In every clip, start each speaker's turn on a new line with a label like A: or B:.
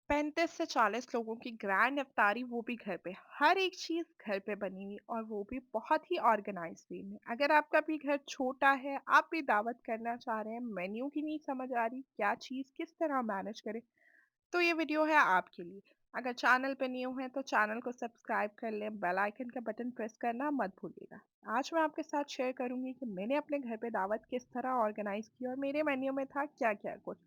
A: 35 से 40 लोगों की ग्रैंड इफ्तारी, वो भी घर पे। हर एक चीज़ घर पे बनी हुई और वो भी बहुत ही ऑर्गेनाइज़ वे में। अगर आपका भी घर छोटा है, आप भी दावत करना चाह रहे हैं, मेन्यू की नहीं समझ आ रही, क्या चीज़ किस तरह मैनेज करें, तो ये वीडियो है आपके लिए। अगर चैनल पे न्यू हैं तो चैनल को सब्सक्राइब कर लें, बेल आइकन का बटन प्रेस करना मत भूलिएगा। आज मैं आपके साथ शेयर करूंगी कि मैंने अपने घर पे दावत किस तरह ऑर्गेनाइज की और मेरे मेन्यू में था क्या-क्या कुछ।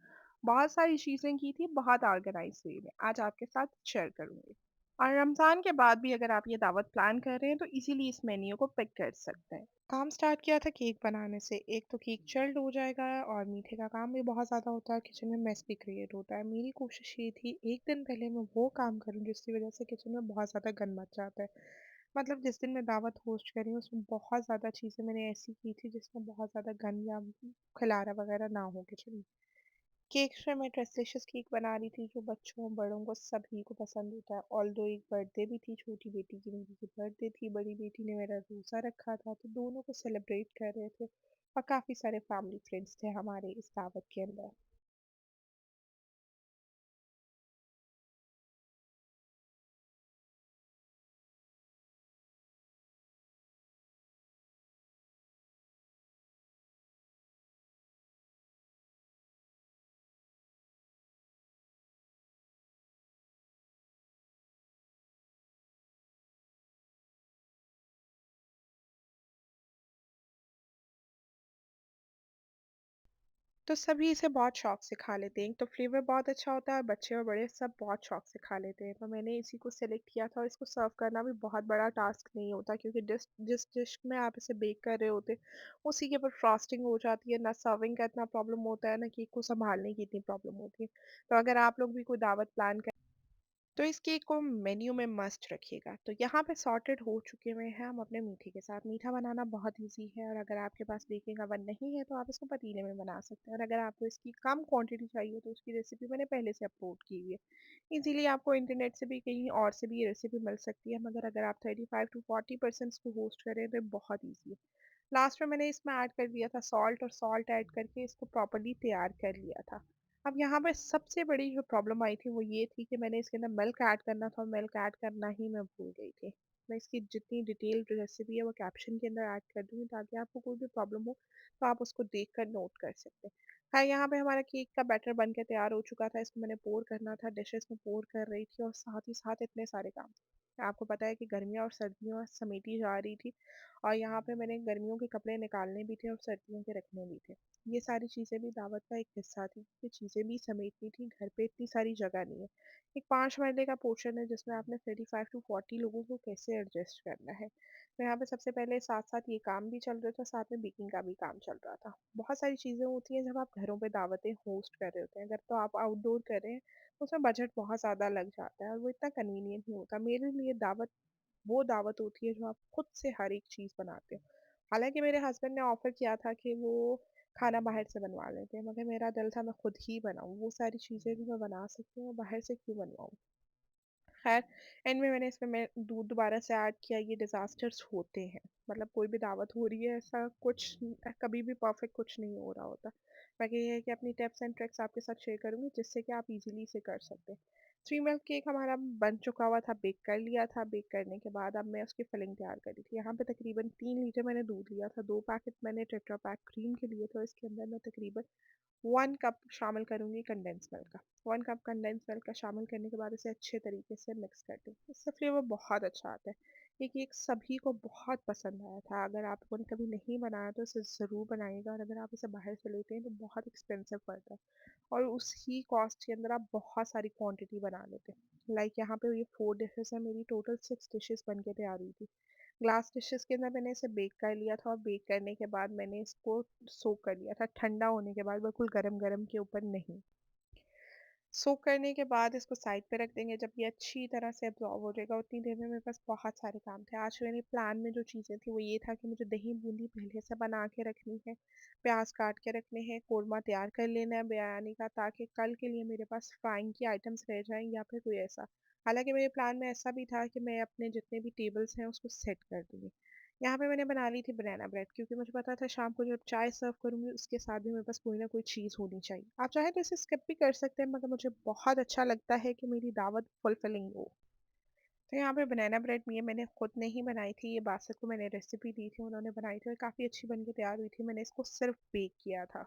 A: बहुत सारी चीज़ें की थी, बहुत ऑर्गेनाइज वे में। आज आपके साथ शेयर करूंगी। और रमज़ान के बाद भी अगर आप ये दावत प्लान कर रहे हैं तो इजीली इस मेन्यू को पिक कर सकते हैं। काम स्टार्ट किया था केक बनाने से। एक तो केक चिल्ड हो जाएगा और मीठे का काम भी बहुत ज़्यादा होता है, किचन में मेस भी क्रिएट होता है। मेरी कोशिश ये थी एक दिन पहले मैं वो काम करूँ जिसकी वजह से किचन में बहुत ज़्यादा गंद मच जाता है। मतलब जिस दिन मैं दावत होस्ट कर रही हूँ उसमें बहुत ज़्यादा चीज़ें मैंने ऐसी की थी जिसमें बहुत ज़्यादा गंद या खिलारा वगैरह ना हो किचन में। केक में मैं ट्रेसलिशियस केक बना रही थी जो बच्चों बड़ों को सभी को पसंद होता है। ऑल्दो एक बर्थडे भी थी, छोटी बेटी की मेरी की बर्थडे थी, बड़ी बेटी ने मेरा रोज़ा रखा था, तो दोनों को सेलिब्रेट कर रहे थे और काफ़ी सारे फैमिली फ्रेंड्स थे हमारे इस दावत के अंदर। तो सभी इसे बहुत शौक से खा लेते हैं। एक तो फ्लेवर बहुत अच्छा होता है और बच्चे और बड़े सब बहुत शौक से खा लेते हैं। तो मैंने इसी को सेलेक्ट किया था और इसको सर्व करना भी बहुत बड़ा टास्क नहीं होता क्योंकि जिस डिश में आप इसे बेक कर रहे होते उसी के ऊपर फ्रॉस्टिंग हो जाती है। ना सर्विंग का इतना प्रॉब्लम होता है, ना केक को संभालने की इतनी प्रॉब्लम होती है। तो अगर आप लोग भी कोई दावत प्लान तो इस केक को मेन्यू में मस्ट रखिएगा। तो यहाँ पे सॉर्टेड हो चुके हुए हैं हम अपने मीठे के साथ। मीठा बनाना बहुत इजी है और अगर आपके पास बेकिंग अवन नहीं है तो आप इसको पतीले में बना सकते हैं। और अगर आपको इसकी कम क्वांटिटी चाहिए तो उसकी रेसिपी मैंने पहले से अपलोड की हुई है। इजीली आपको इंटरनेट से भी कहीं और से भी ये रेसिपी मिल सकती है, मगर अगर आप 35 to 40% को होस्ट करें तो बहुत ईजी है। लास्ट में मैंने इसमें ऐड कर दिया था सॉल्ट और सॉल्ट ऐड करके इसको प्रॉपर्ली तैयार कर लिया था। अब यहाँ पे सबसे बड़ी जो प्रॉब्लम आई थी वो ये थी कि मैंने इसके अंदर मिल्क ऐड करना था और मिल्क ऐड करना ही मैं भूल गई थी। मैं इसकी जितनी डिटेल्ड रेसिपी है वो कैप्शन के अंदर ऐड कर दूँगी ताकि आपको कोई भी प्रॉब्लम हो तो आप उसको देखकर नोट कर सकते हैं। हाँ, यहाँ पे हमारा केक का बैटर बन के तैयार हो चुका था। इसको मैंने पोर करना था, डिशेज़ में पोर कर रही थी और साथ ही साथ इतने सारे काम। आपको पता है कि गर्मियाँ और सर्दियाँ समेटी जा रही थी और यहाँ पे मैंने गर्मियों के कपड़े निकालने भी थे और सर्दियों के रखने भी थे। ये सारी चीज़ें भी दावत का एक हिस्सा थी। ये चीज़ें भी समेटनी थी, घर पे इतनी सारी जगह नहीं है। एक 5 मरले का पोर्शन है जिसमें आपने 35 टू 40 लोगों को कैसे एडजस्ट करना है। तो यहाँ पे सबसे पहले साथ-साथ ये काम भी चल रहा था, साथ में बेकिंग का भी काम चल रहा था। बहुत सारी चीज़ें होती हैं जब आप घरों पे दावतें होस्ट कर रहे होते हैं। अगर तो आप आउटडोर कर रहे हैं, तो उसमें बजट बहुत ज़्यादा लग जाता है और वो इतना कन्वीनिएंट नहीं होता। मेरे लिए दावत वो दावत होती है जो आप खुद से हर एक चीज़ बनाते हो। हालाँकि मेरे हस्बैंड ने ऑफ़र किया था कि वो खाना बाहर से बनवा लेते हैं, मगर मेरा दिल था मैं खुद ही बनाऊँ। वो सारी चीज़ें भी मैं बना सकती हूँ, बाहर से क्यों बनवाऊँ? ख़ैर, एंड में मैंने इसमें मैं दूध दोबारा से ऐड किया। ये डिज़ास्टर्स होते हैं। मतलब कोई भी दावत हो रही है, ऐसा कुछ कभी भी परफ़ेक्ट कुछ नहीं हो रहा होता। बाकी ये है कि अपनी टिप्स एंड ट्रिक्स आपके साथ शेयर करूँगी जिससे कि आप इज़िली इसे कर सकते हैं। 3 मिल्क केक हमारा बन चुका हुआ था, बेक कर लिया था। बेक करने के बाद अब मैं उसकी फिलिंग तैयार कर रही थी। यहाँ पे तकरीबन 3 लीटर मैंने दूध लिया था, 2 पैकेट मैंने टेट्रा पैक क्रीम के लिए, तो इसके अंदर मैं तकरीबन 1 कप शामिल करूँगी कंडेंस मिल्क का। 1 कप कंडेंस मिल्क का शामिल करने के बाद इसे अच्छे तरीके से मिक्स कर दें। इससे फ्लेवर बहुत अच्छा आता है। ये केक सभी को बहुत पसंद आया था। अगर आप लोगों ने कभी नहीं बनाया तो इसे ज़रूर बनाइएगा और अगर आप इसे बाहर से लेते हैं तो बहुत एक्सपेंसिव पड़ता है और उसी कॉस्ट के अंदर आप बहुत सारी क्वांटिटी बना लेते हैं। लाइक यहाँ पे ये 4 डिशेज़ हैं, मेरी टोटल 6 डिशेज़ बन के तैयार हुई थी। ग्लास डिशेज़ के अंदर मैंने इसे बेक कर लिया था और बेक करने के बाद मैंने इसको सोक कर लिया था, ठंडा होने के बाद, बिल्कुल गरम-गरम के ऊपर नहीं। सोक करने के बाद इसको साइड पे रख देंगे। जब ये अच्छी तरह से एब्ज़ॉर्ब हो जाएगा उतनी देर में मेरे पास बहुत सारे काम थे। आज मेरे प्लान में जो चीज़ें थी वो ये था कि मुझे दही बूंदी पहले से बना के रखनी है, प्याज़ काट के रखने हैं, कोरमा तैयार कर लेना है बिरयानी का ताकि कल के लिए मेरे पास फ्राइंग की आइटम्स रह जाएँ या फिर कोई ऐसा। हालाँकि मेरे प्लान में ऐसा भी था कि मैं अपने जितने भी टेबल्स हैं उसको सेट कर दूँगी। यहाँ पे मैंने बना ली थी बनाना ब्रेड क्योंकि मुझे पता था शाम को जब चाय सर्व करूँगी उसके साथ भी मेरे पास कोई ना कोई चीज़ होनी चाहिए। आप चाहें तो इसे स्किप भी कर सकते हैं मगर मुझे बहुत अच्छा लगता है कि मेरी दावत फुलफिलिंग हो। तो यहाँ पे बनाना ब्रेड ये मैंने खुद नहीं बनाई थी, ये बासत को मैंने रेसिपी दी थी, उन्होंने बनाई थी और काफ़ी अच्छी बन के तैयार हुई थी। मैंने इसको सिर्फ बेक किया था।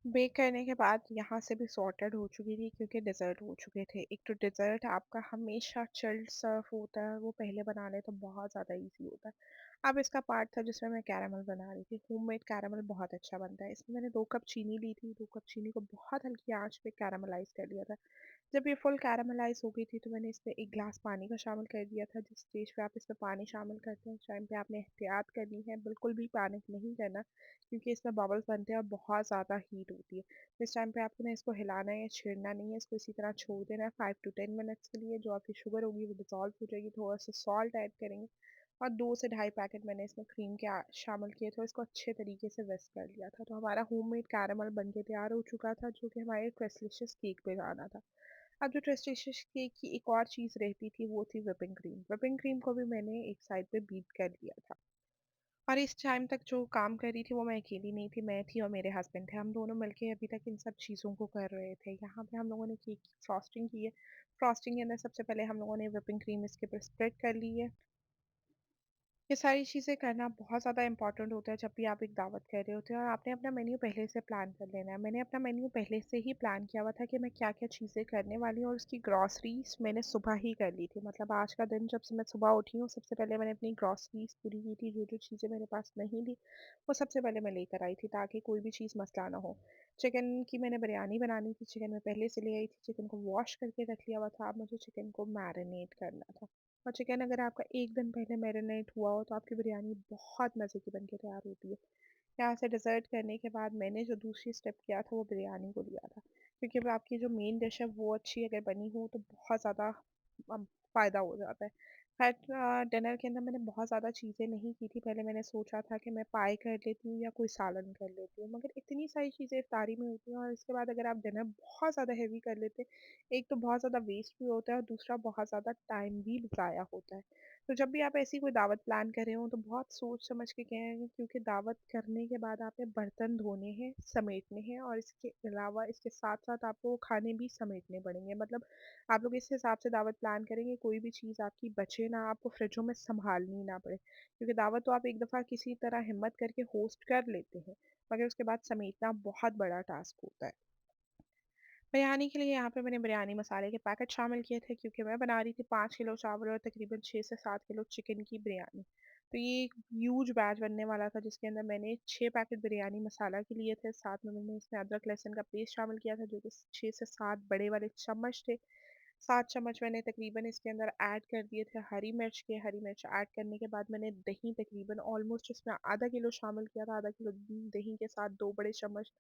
A: बेक करने के बाद यहाँ से भी सॉर्टेड हो चुकी थी क्योंकि डेज़र्ट हो चुके थे। एक तो डेज़र्ट आपका हमेशा चिल्ड सर्व होता है, वो पहले बना लें तो बहुत ज़्यादा ईज़ी होता है। अब इसका पार्ट था जिसमें मैं कैरेमल बना रही थी। होममेड कैरेमल बहुत अच्छा बनता है। इसमें मैंने 2 कप चीनी ली थी, 2 कप चीनी को बहुत हल्की आँच पे कैरेमलाइज़ कर लिया था। जब ये फुल कैरेमलाइज़ हो गई थी तो मैंने इसमें 1 ग्लास पानी का शामिल कर दिया था। जिस स्टेज पे आप इसमें पानी शामिल करते हैं उस टाइम पे आपने एहतियात करनी है, बिल्कुल भी पैनिक नहीं करना क्योंकि इसमें बबल्स बनते हैं और बहुत ज़्यादा हीट होती है। तो इस टाइम पे आपको ना इसको हिलाना है या छेड़ना नहीं है, इसको इसी तरह छोड़ देना है 5 टू 10 मिनट्स के लिए। जो आपकी शुगर होगी वो डिज़ोल्व हो जाएगी, थोड़ा-सा सॉल्ट ऐड करेंगे और 2 से ढाई पैकेट मैंने इसमें क्रीम के शामिल किए थे और इसको अच्छे तरीके से विस्क कर लिया था। तो हमारा होममेड कैरेमल बन के तैयार हो चुका था जो कि हमारे ट्विस्टलिशियस केक पे जाना था। अब जो ट्विस्टलिशियस केक की एक और चीज़ रहती थी वो थी व्हिपिंग क्रीम। व्हिपिंग क्रीम को भी मैंने एक साइड पे बीट कर लिया था। और इस टाइम तक जो काम कर रही थी वो मैं अकेली नहीं थी, मैं थी और मेरे हस्बैंड थे। हम दोनों मिलके अभी तक इन सब चीज़ों को कर रहे थे। यहाँ पे हम लोगों ने केक की फ्रॉस्टिंग की है। फ्रॉस्टिंग के अंदर सबसे पहले हम लोगों ने व्हिपिंग क्रीम इसके ऊपर स्प्रेड कर ली है। ये सारी चीज़ें करना बहुत ज़्यादा इम्पोर्टेंट होता है जब भी आप एक दावत कर रहे होते हैं और आपने अपना मेन्यू पहले से प्लान कर लेना है। मैंने अपना मेन्यू पहले से ही प्लान किया हुआ था कि मैं क्या-क्या चीज़ें करने वाली हूँ और उसकी ग्रॉसरीज़ मैंने सुबह ही कर ली थी। मतलब आज का दिन जब से मैं सुबह उठी हूँ सबसे पहले मैंने अपनी ग्रॉसरीज़ पूरी की थी। जो-जो चीज़ें मेरे पास नहीं थी वो सबसे पहले मैं लेकर आई थी ताकि कोई भी चीज़ मसला ना हो। चिकन की मैंने बिरयानी बनानी थी, चिकन मैं पहले से ले आई थी, चिकन को वॉश करके रख लिया हुआ था। अब मुझे चिकन को मैरिनेट करना था। और चिकन अगर आपका 1 दिन पहले मैरिनेट हुआ हो तो आपकी बिरयानी बहुत मज़े की बन के तैयार होती है। यहाँ से डिज़र्ट करने के बाद मैंने जो दूसरी स्टेप किया था वो बिरयानी को लिया था। क्योंकि अब आपकी जो मेन डिश है वो अच्छी अगर बनी हो तो बहुत ज़्यादा फ़ायदा हो जाता है। खैर डिनर के अंदर मैंने बहुत ज़्यादा चीज़ें नहीं की थी। पहले मैंने सोचा था कि मैं पाई कर लेती हूँ या कोई सालन कर लेती हूँ। मगर इतनी सारी चीज़ें इफ्तारी में होती हैं और इसके बाद अगर आप डिनर बहुत ज़्यादा हेवी कर लेते हैं, एक तो बहुत ज़्यादा वेस्ट भी होता है और दूसरा बहुत ज़्यादा टाइम भी ज़ाया होता है। तो जब भी आप ऐसी कोई दावत प्लान कर रहे हो तो बहुत सोच समझ के करें क्योंकि दावत करने के बाद आपने बर्तन धोने हैं, समेटने हैं और इसके अलावा इसके साथ-साथ आपको वो खाने भी समेटने पड़ेंगे। मतलब आप लोग इस हिसाब से दावत प्लान करेंगे कोई भी चीज़ आपकी बचे ना, आपको फ्रिजों में सँभालनी ना पड़े। क्योंकि दावत तो आप एक दफ़ा किसी तरह हिम्मत करके होस्ट कर लेते हैं, मगर उसके बाद समेटना बहुत बड़ा टास्क होता है। बिरयानी के लिए यहाँ पे मैंने बिरयानी मसाले के पैकेट शामिल किए थे क्योंकि मैं बना रही थी 5 किलो चावल और तकरीबन 6 से 7 किलो चिकन की बिरयानी। तो ये एक ह्यूज बैच बनने वाला था जिसके अंदर मैंने 6 पैकेट बिरयानी मसाला के लिए थे। साथ में मैंने इसमें अदरक लहसुन का पेस्ट शामिल किया था जो कि 6 से 7 बड़े वाले चम्मच थे। 7 चम्मच मैंने तकरीबन इसके अंदर ऐड कर दिए थे हरी मिर्च के। हरी मिर्च ऐड करने के बाद मैंने दही तकरीबन ऑलमोस्ट इसमें आधा किलो शामिल किया था। आधा किलो दही के साथ 2 बड़े चम्मच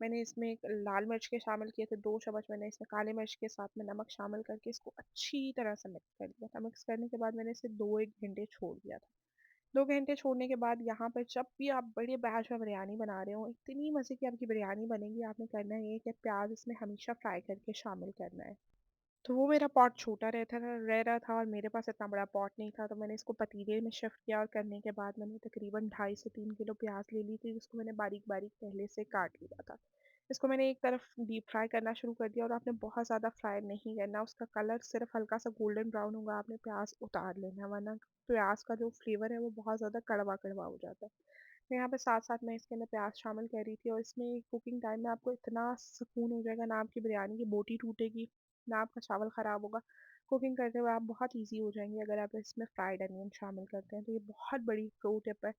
A: मैंने इसमें एक लाल मिर्च के शामिल किए थे, 2 चम्मच मैंने इसमें काली मिर्च के साथ में नमक शामिल करके इसको अच्छी तरह से मिक्स कर लिया था। मिक्स करने के बाद मैंने इसे 2-1 घंटे छोड़ दिया था। 2 घंटे छोड़ने के बाद यहाँ पर जब भी आप बड़े बैच में बिरयानी बना रहे हो, इतनी मज़े की आपकी बिरयानी बनेगी, आपने करना ये है कि प्याज़ इसमें हमेशा फ्राई करके शामिल करना है। तो वो मेरा पॉट छोटा रहता था रह रहा था और मेरे पास इतना बड़ा पॉट नहीं था, तो मैंने इसको पतीले में शिफ्ट किया और करने के बाद मैंने तकरीबन 2.5 से 3 किलो प्याज़ ले ली थी, जिसको मैंने बारीक-बारीक पहले से काट लिया था। इसको मैंने एक तरफ डीप फ्राई करना शुरू कर दिया और आपने बहुत ज़्यादा फ्राई नहीं करना, उसका कलर सिर्फ हल्का-सा गोल्डन ब्राउन होगा, आपने प्याज़ उतार लेना है, वरना प्याज़ का जो फ्लेवर है वो बहुत ज़्यादा कड़वा-कड़वा हो जाता है। तो यहाँ पे साथ-साथ मैं इसके अंदर प्याज़ शामिल कर रही थी और इसमें कुकिंग टाइम में आपको इतना सुकून हो जाएगा, ना आपकी बिरयानी की बोटी टूटेगी, ना आपका चावल ख़राब होगा। कुकिंग करते हुए आप बहुत ईज़ी हो जाएँगे अगर आप इसमें फ्राइड अनियन शामिल करते हैं, तो ये बहुत बड़ी प्रो टिप है।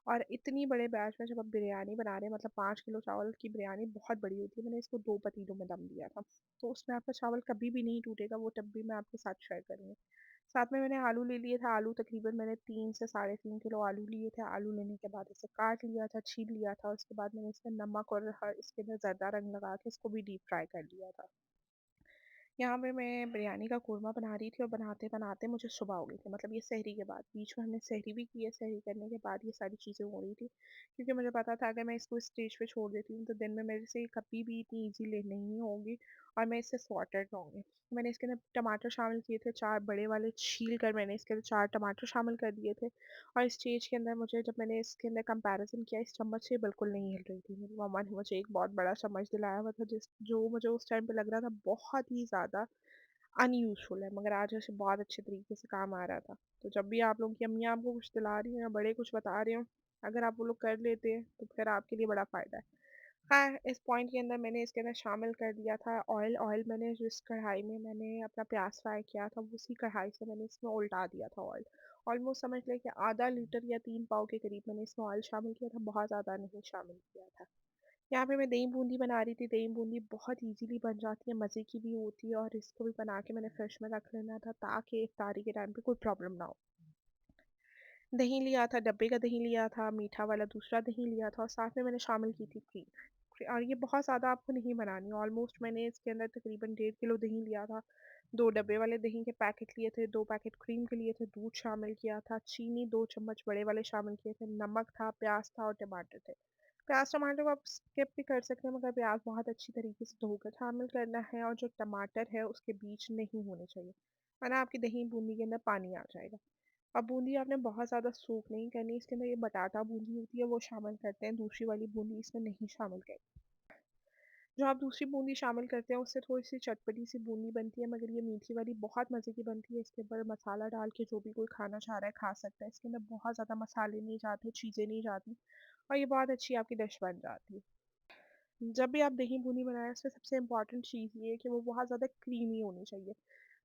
A: और इतनी बड़े बैच में जब आप बिरयानी बना रहे हैं मतलब 5 किलो चावल की बिरयानी बहुत बड़ी होती है, मैंने इसको 2 पतीलों में दम दिया था। तो उसमें आपका चावल कभी भी नहीं टूटेगा, वो टिप भी मैं आपके साथ शेयर करूँगी। साथ में मैंने आलू ले लिए थे, आलू तकरीबन मैंने 3 से साढ़े 3 किलो आलू लिए थे। आलू लेने के बाद इसे काट लिया था, छील लिया था, उसके बाद मैंने इसमें नमक और इसके अंदर ज़रदा रंग लगा के इसको भी डीप फ्राई कर लिया था। यहाँ पे मैं बिरयानी का कोरमा बना रही थी और बनाते-बनाते मुझे सुबह हो गई थी, मतलब ये सहरी के बाद। बीच में हमने सहरी भी की है, सहरी करने के बाद ये सारी चीज़ें हो रही थी। क्योंकि मुझे पता था अगर मैं इसको इस स्टेज पे छोड़ देती हूँ तो दिन में मेरे से कभी भी इतनी ईज़ी ले नहीं होगी और मैं इससे सॉर्टेड रहूँगी। मैंने इसके अंदर टमाटर शामिल किए थे, 4 बड़े वाले छील कर मैंने इसके अंदर 4 टमाटर शामिल कर दिए थे। और इस स्टेज के अंदर मुझे जब मैंने इसके अंदर कंपैरिज़न किया, इस चम्मच से बिल्कुल नहीं हिल रही थी। मेरी मम्मा ने मुझे एक बहुत बड़ा चम्मच दिलाया हुआ था जो मुझे उस टाइम पे लग रहा था बहुत ही ज़्यादा अनयूज़फुल है, मगर आज उसे बहुत अच्छे तरीके से काम आ रहा था। तो जब भी आप लोगों की अम्मियाँ आपको कुछ दिला रही हों या बड़े कुछ बता रहे हों, अगर आप वो लोग कर लेते हैं तो फिर आपके लिए बड़ा फ़ायदा है। हाँ, इस पॉइंट के अंदर मैंने इसके अंदर शामिल कर दिया था ऑयल। ऑयल मैंने जिस कढ़ाई में मैंने अपना प्याज़ फ्राई किया था, उसी कढ़ाई से मैंने इसमें उल्टा दिया था ऑयल। ऑलमोस्ट समझ लें कि आधा लीटर या 3 पाव के करीब मैंने इसमें ऑयल शामिल किया था, बहुत ज़्यादा नहीं शामिल किया था। यहाँ पे मैं दही बूंदी बना रही थी। दही बूंदी बहुत ईज़िली बन जाती है, मज़े की भी होती है, और इसको भी बना के मैंने फ्रिज में रख लेना था ताकि इफ्तारी के टाइम पे कोई प्रॉब्लम ना हो। दही लिया था, डब्बे का दही लिया था, मीठा वाला दूसरा दही लिया था, और साथ में मैंने शामिल की थी क्रीम। और ये बहुत ज़्यादा आपको नहीं बनानी, ऑलमोस्ट मैंने इसके अंदर तकरीबन 1.5 किलो दही लिया था। 2 डब्बे वाले दही के पैकेट लिए थे, 2 पैकेट क्रीम के लिए थे, दूध शामिल किया था, चीनी 2 चम्मच बड़े वाले शामिल किए थे, नमक था, प्याज था और टमाटर थे। प्याज टमाटर को आप स्किप भी कर सकते हैं, मगर प्याज बहुत अच्छी तरीके से धोकर शामिल करना है, और जो टमाटर है उसके बीज नहीं होने चाहिए, वरना आपकी दही बूंदी के अंदर पानी आ जाएगा। अब बूंदी आपने बहुत ज़्यादा सोक नहीं करनी, इसके अंदर ये बटाटा बूंदी होती है वो शामिल करते हैं, दूसरी वाली बूंदी इसमें नहीं शामिल करते। जो आप दूसरी बूंदी शामिल करते हैं उससे थोड़ी सी चटपटी सी बूंदी बनती है, मगर ये मीठी वाली बहुत मज़े की बनती है। इसके ऊपर मसाला डाल के जो भी कोई खाना चाह रहा है खा सकता है, इसके अंदर बहुत ज़्यादा मसाले नहीं जाते, चीज़ें नहीं जाती, और ये बहुत अच्छी आपकी डिश बन जाती है। जब भी आप दही बूंदी बनाएं, उसमें सबसे इम्पॉर्टेंट चीज़ ये है कि वो बहुत ज़्यादा क्रीमी होनी चाहिए।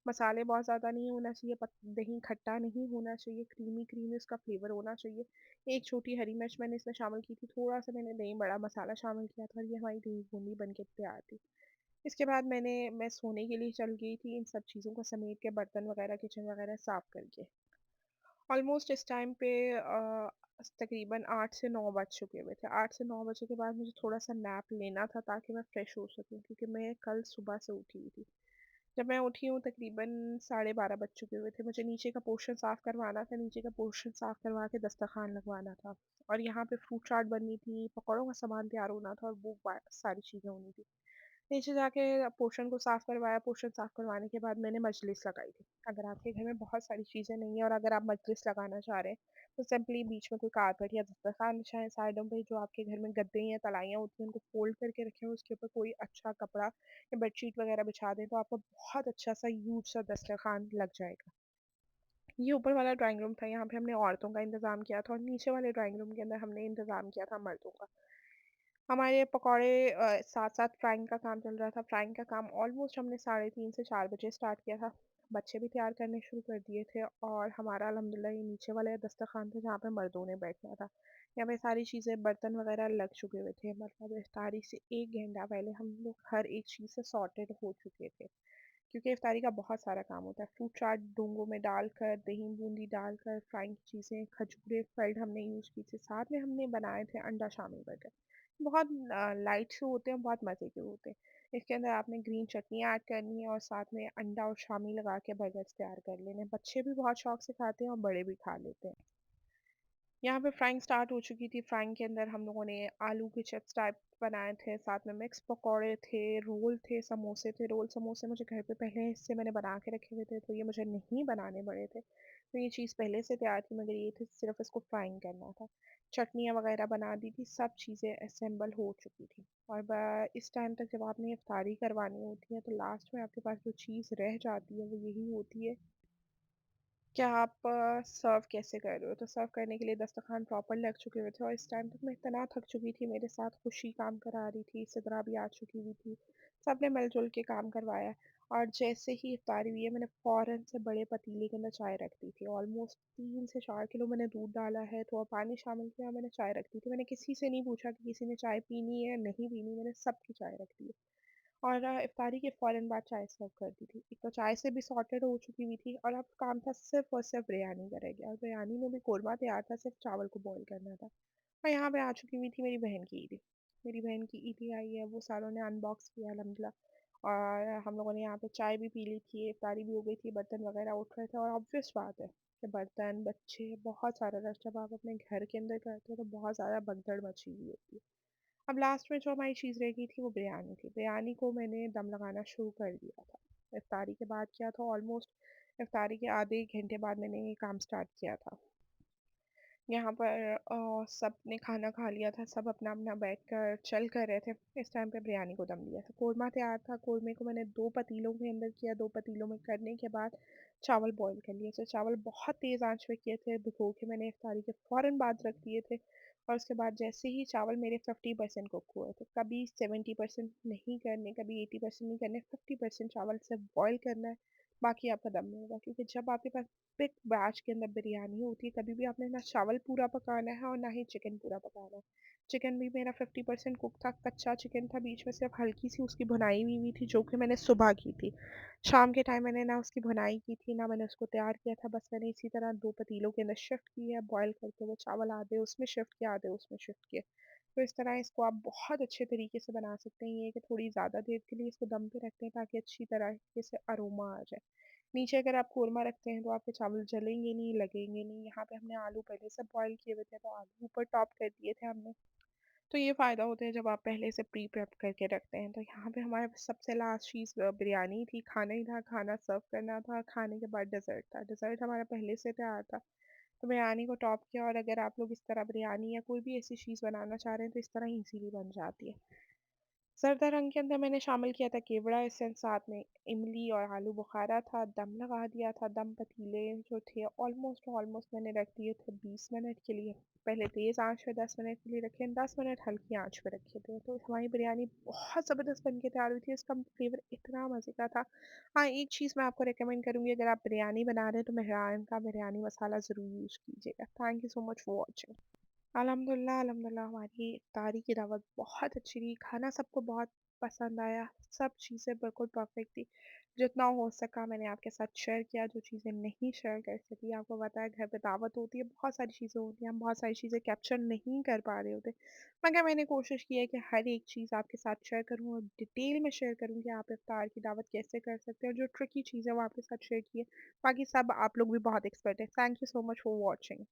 A: मसाले बहुत ज़्यादा नहीं होना चाहिए, दही खट्टा नहीं होना चाहिए, क्रीमी क्रीमी उसका फ्लेवर होना चाहिए। एक छोटी हरी मिर्च मैंने इसमें शामिल की थी, थोड़ा सा मैंने दही बड़ा मसाला शामिल किया था, और ये हमारी दही बूंदी बन के तैयार थी। इसके बाद मैं सोने के लिए चल गई थी, इन सब चीज़ों को समेट के, बर्तन वगैरह किचन वगैरह साफ़ करके। ऑलमोस्ट इस टाइम पे तकरीबन 8 से 9 बज चुके हुए थे। 8 से 9 बजे के बाद मुझे थोड़ा-सा नैप लेना था ताकि मैं फ्रेश हो सकूँ, क्योंकि मैं कल सुबह से उठी हुई थी। जब मैं उठी हूँ तकरीबन साढ़े 12 बज चुके हुए थे। मुझे नीचे का पोर्शन साफ़ करवाना था, नीचे का पोर्शन साफ़ करवा के दस्तरख़्वान लगवाना था, और यहाँ पे फ्रूट चाट बननी थी, पकौड़ों का सामान तैयार होना था, और वो सारी चीज़ें होनी थी। नीचे जाके पोर्शन को साफ़ करवाया, पोर्शन साफ़ करवाने के बाद मैंने मजलिस लगाई थी। अगर आपके घर में बहुत सारी चीज़ें नहीं हैं और अगर आप मजलिस लगाना चाह रहे हैं, तो सिंपली बीच में कोई कारपेट या दस्तरख़्वान बिछाएँ, साइडों पे जो आपके घर में गद्दे या तलाइयाँ होती हैं उनको फ़ोल्ड करके रखें, उसके ऊपर कोई अच्छा कपड़ा या बेडशीट वगैरह बिछा दें, तो आपका बहुत अच्छा-सा ह्यूज सा दस्तरख़्वान लग जाएगा। ये ऊपर वाला ड्राइंग रूम था, यहाँ पे हमने औरतों का इंतज़ाम किया था, और नीचे वाले ड्राइंग रूम के अंदर हमने इंतज़ाम किया था मर्दों का। हमारे पकौड़े साथ-साथ फ्राइंग का काम चल रहा था। फ्राइंग का काम ऑलमोस्ट हमने साढ़े 3 से 4 बजे स्टार्ट किया था। बच्चे भी तैयार करने शुरू कर दिए थे, और हमारा अल्हम्दुलिल्लाह ये नीचे वाला दस्तरख़्वान था जहाँ पे मर्दों ने बैठना था। यहाँ पे सारी चीज़ें बर्तन वग़ैरह लग चुके हुए थे, मतलब इफ्तारी से 1 घंटा पहले हम लोग हर एक चीज़ से सॉर्टेड हो चुके थे। क्योंकि इफ्तारी का बहुत सारा काम होता है। फ्रूट चाट डोंगों में डालकर, दही बूंदी डालकर, फ्राइंग चीज़ें, खजूरें फल्ड हमने यूज़ की थी। साथ में हमने बनाए थे अंडा शामी बर्गर। बहुत लाइट से होते हैं, बहुत मज़े के होते हैं। इसके अंदर आपने ग्रीन चटनी ऐड करनी है, और साथ में अंडा और शामी लगा के बर्गर्स तैयार कर लेने हैं। बच्चे भी बहुत शौक से खाते हैं और बड़े भी खा लेते हैं। यहाँ पे फ्राइंग स्टार्ट हो चुकी थी। फ्राइंग के अंदर हम लोगों ने आलू के चिप्स टाइप बनाए थे, साथ में मिक्स पकौड़े थे, रोल थे, समोसे थे। रोल समोसे मुझे घर पे पहले से मैंने बना के रखे हुए थे, तो ये मुझे नहीं बनाने पड़े थे। तो ये चीज़ पहले से तैयार थी, मगर ये थी सिर्फ़ इसको फ्राइंग करना था। चटनियाँ वगैरह बना दी थी, सब चीज़ें असेंबल हो चुकी थी। और इस टाइम तक जब आपने इफ्तारी करवानी होती है, तो लास्ट में आपके पास जो चीज़ रह जाती है, वो यही होती है कि आप सर्व कैसे कर रहे हो। तो सर्व करने के लिए दस्तरखान प्रॉपर लग चुके हुए थे, और इस टाइम तक मैं इतना थक चुकी थी, मेरे साथ खुशी काम करा रही थी, सिद्रा भी आ चुकी हुई थी, सबने मिलजुल के काम करवाया। और जैसे ही इफ्तारी हुई है, मैंने फ़ौरन से बड़े पतीले के अंदर चाय रख दी थी। ऑलमोस्ट 3 से 4 किलो मैंने दूध डाला है, थोड़ा पानी शामिल किया, मैंने चाय रख दी थी। मैंने किसी से नहीं पूछा कि किसी ने चाय पीनी है या नहीं पीनी, मैंने सबकी चाय रख दी है। और इफ्तारी के फ़ौरन बाद चाय सर्व कर दी थी। एक तो चाय से भी सॉर्टेड हो चुकी हुई थी, और अब काम था सिर्फ़ और सिर्फ़ बिरयानी का रह गया, और बिरयानी में भी कोरमा तैयार था, सिर्फ़ चावल को बॉयल करना था। और यहाँ पे आ चुकी हुई थी मेरी बहन की ईदी। मेरी बहन की ईदी आई है, वो सारों ने अनबॉक्स किया अल्हम्दुलिल्लाह, और हम लोगों ने यहाँ पे चाय भी पी ली थी, इफ्तारी भी हो गई थी, बर्तन वगैरह उठ रहे थे, और ऑब्वियस बात है कि बर्तन, बच्चे, बहुत सारा रश जब आप अपने घर के अंदर करते हो तो बहुत ज़्यादा भगदड़ मची हुई होती है। अब लास्ट में जो हमारी चीज़ रह गई थी वो बिरयानी थी। बिरयानी को मैंने दम लगाना शुरू कर दिया था। इफ्तारी के बाद किया था, ऑलमोस्ट इफ्तारी के आधे 1 घंटे बाद मैंने ये काम स्टार्ट किया था। यहाँ पर सबने खाना खा लिया था, सब अपना-अपना बैठकर चिल कर रहे थे। इस टाइम पे बिरयानी को दम दिया था। कोरमा तैयार था, कोरमे को मैंने 2 पतीलों के अंदर किया, 2 पतीलों में करने के बाद चावल बॉयल कर लिए थे। चावल बहुत तेज़ आँच पे किए थे, भिगो के मैंने इफ्तारी के फ़ौरन बाद रख दिए थे और उसके बाद जैसे ही चावल मेरे 50% कुक हुए थे, कभी 70% नहीं करने, कभी 80% नहीं करने, 50% चावल सिर्फ बॉयल करना है, बाकी आपका दम नहीं होगा। क्योंकि जब आपके पास बिग बैच के अंदर बिरयानी होती है, कभी भी आपने ना चावल पूरा पकाना है और ना ही चिकन पूरा पकाना है। चिकन भी मेरा 50% कुक था, कच्चा चिकन था, बीच में सिर्फ हल्की सी उसकी भुनाई हुई थी, जो कि मैंने सुबह की थी। शाम के टाइम मैंने ना उसकी भुनाई की थी, ना मैंने उसको तैयार किया था, बस मैंने इसी तरह 2 पतीलों के अंदर शिफ्ट की है, बॉयल करके वो चावल आधे उसमें शिफ्ट किए, आधे उसमें शिफ्ट किए। तो इस तरह इसको आप बहुत अच्छे तरीके से बना सकते हैं। ये है कि थोड़ी ज़्यादा देर के लिए इसको दम पे रखते हैं ताकि अच्छी तरीके से अरोमा आ जाए। नीचे अगर आप कोरमा रखते हैं तो आपके चावल जलेंगे नहीं, लगेंगे नहीं। यहाँ पे हमने आलू पहले से बॉयल किए हुए थे तो आलू ऊपर टॉप कर दिए थे हमने। तो ये फ़ायदा होता है जब आप पहले से प्री प्रेप करके रखते हैं। तो यहाँ पे हमारे पास सबसे लास्ट चीज़ बिरयानी थी, खाना ही था, खाना सर्व करना था, खाने के बाद डेज़र्ट था। डेज़र्ट हमारा पहले से तैयार था। तो बिरयानी को टॉप किया और अगर आप लोग इस तरह बिरयानी या कोई भी ऐसी चीज़ बनाना चाह रहे हैं तो इस तरह ईज़िली बन जाती है। ज़रदा रंग के अंदर मैंने शामिल किया था केवड़ा एसेंस, साथ में इमली और आलू बुखारा था, दम लगा दिया था, दम पतीले जो थे ऑलमोस्ट ऑलमोस्ट मैंने रख दिए थे 20 मिनट के लिए। पहले तेज़ आँच पे 10 मिनट के लिए रखे, 10 मिनट हल्की आँच पे रखे थे। तो हमारी बिरयानी बहुत ज़बरदस्त बन के तैयार हुई थी, इसका फ्लेवर इतना मज़े का था। हाँ, एक चीज़ मैं आपको रिकमेंड करूँगी, अगर आप बिरयानी बना रहे हैं तो मेहरान का बिरयानी मसाला ज़रूर यूज़ कीजिएगा। Thank you so much for watching. अल्हम्दुलिल्लाह हमारी इफ्तारी की दावत बहुत अच्छी रही, खाना सबको बहुत पसंद आया, सब चीज़ें बिल्कुल परफेक्ट थी। जितना हो सका मैंने आपके साथ शेयर किया, जो चीज़ें नहीं शेयर कर सकी, आपको पता है घर पे दावत होती है, बहुत सारी चीज़ें होती हैं, हम बहुत सारी चीज़ें कैप्चर नहीं कर पा रहे होते। मगर मैंने कोशिश की है कि हर एक चीज़ आपके साथ शेयर करूँ और डिटेल में शेयर करूँ कि आप इफ्तार की दावत कैसे कर सकते हैं, और जो ट्रिकी चीज़ें वो आपके साथ शेयर की है। बाकी सब आप लोग भी बहुत एक्सपर्ट हैं। Thank you so much for watching.